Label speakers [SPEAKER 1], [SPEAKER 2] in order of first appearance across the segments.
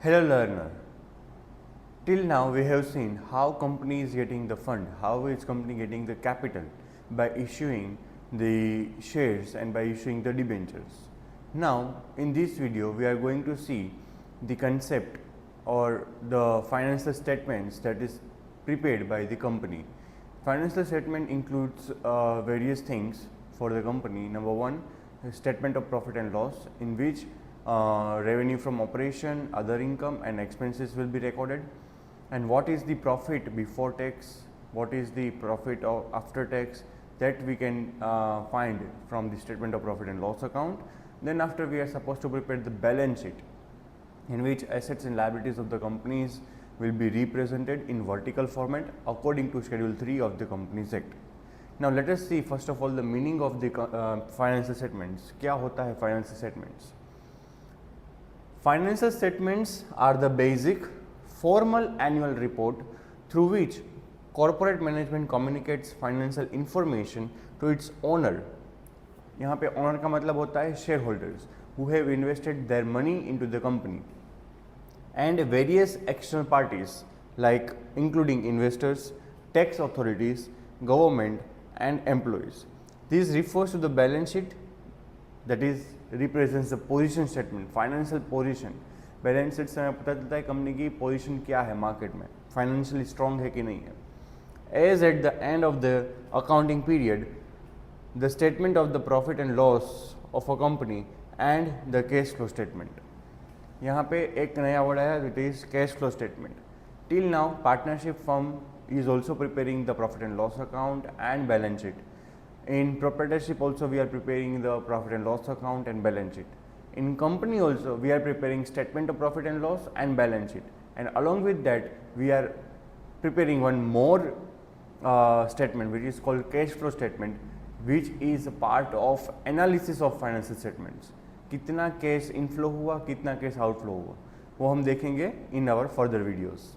[SPEAKER 1] Hello learner. Till now we have seen how company is getting the fund, how is company getting the capital by issuing the shares and by issuing the debentures. Now in this video we are going to see the concept or the financial statements that is prepared by the company. Financial statement includes various things for the company. Number one, a statement of profit and loss in which revenue from operation, other income and expenses will be recorded, and what is the profit before tax, what is the profit after tax, that we can find from the statement of profit and loss account. Then after, we are supposed to prepare the balance sheet in which assets and liabilities of the companies will be represented in vertical format according to Schedule 3 of the Companies Act. Now let us see first of all the meaning of the financial statements. क्या होता है financial statements? Financial statements are the basic formal annual report through which corporate management communicates financial information to its owner. यहाँ पे owner का मतलब होता है shareholders who have invested their money into the company, and various external parties like including investors, tax authorities, government and employees. This refers to the balance sheet, that is represents the position statement, financial position. Balance sheet से हमें पता चलता है company की position क्या है market में, financially strong है कि नहीं है. As at the end of the accounting period the statement of the profit and loss of a company and the cash flow statement. यहाँ पे एक नया वर्ड आया, it is cash flow statement. Till now partnership firm is also preparing the profit and loss account and balance sheet. In proprietorship also we are preparing the profit and loss account and balance sheet. In company also we are preparing statement of profit and loss and balance sheet, and along with that we are preparing one more statement which is called cash flow statement, which is a part of analysis of financial statements. कितना cash inflow हुआ, कितना cash outflow हुआ, वो हम देखेंगे in our further videos.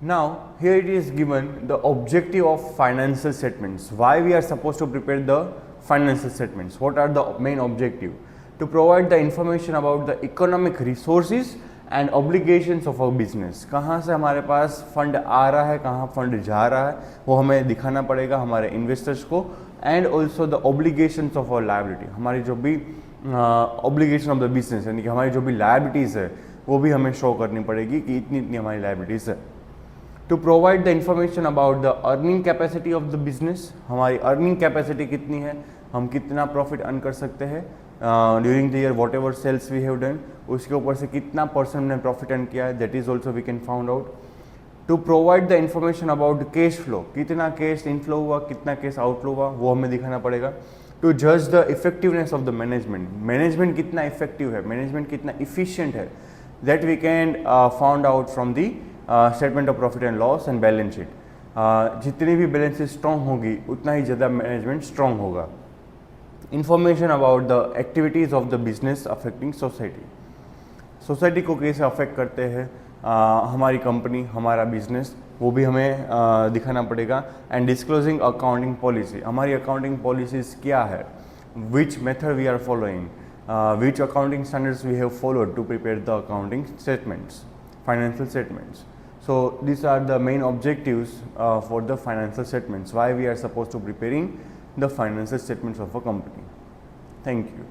[SPEAKER 1] Now here it is given the objective of financial statements. Why we are supposed to prepare the financial statements? What are the main objective? To provide the information about the economic resources and obligations of our business. कहाँ से हमारे पास fund आ रहा है, कहाँ fund जा रहा है, वो हमें दिखाना पड़ेगा हमारे इन्वेस्टर्स को. And also the obligations of our liability. हमारी जो भी obligation of the business यानी कि हमारी जो भी liabilities है वो भी हमें शो करनी पड़ेगी कि इतनी इतनी हमारी liabilities है. To provide the information about the earning capacity of the business. हमारी earning capacity कितनी है, हम कितना प्रॉफिट अर्न कर सकते हैं during the year, whatever sales we have done, उसके ऊपर से कितना % ने प्रॉफिट अर्न किया है, that is also we can found out. To provide the information about cash flow, कितना कैश इनफ्लो हुआ, कितना कैश आउटफ्लो हुआ, वो हमें दिखाना पड़ेगा. टू जज the effectiveness of the management, management कितना इफेक्टिव है, मैनेजमेंट कितना इफिशियंट है, that we can found out from the statement of profit and loss and balance sheet. जितनी भी बैलेंस शीट स्ट्रॉन्ग होगी उतना ही ज़्यादा मैनेजमेंट स्ट्रॉन्ग होगा. Information about the activities of the business affecting society, society को कैसे अफेक्ट करते हैं हमारी कंपनी, हमारा बिजनेस, वो भी हमें दिखाना पड़ेगा. एंड डिस्क्लोजिंग अकाउंटिंग पॉलिसी, हमारी अकाउंटिंग पॉलिसीज़ क्या है, which method we are following, which accounting standards we have followed to prepare the accounting statements, financial statements. So these are the main objectives for the financial statements, why we are supposed to preparing the financial statements of a company. Thank you.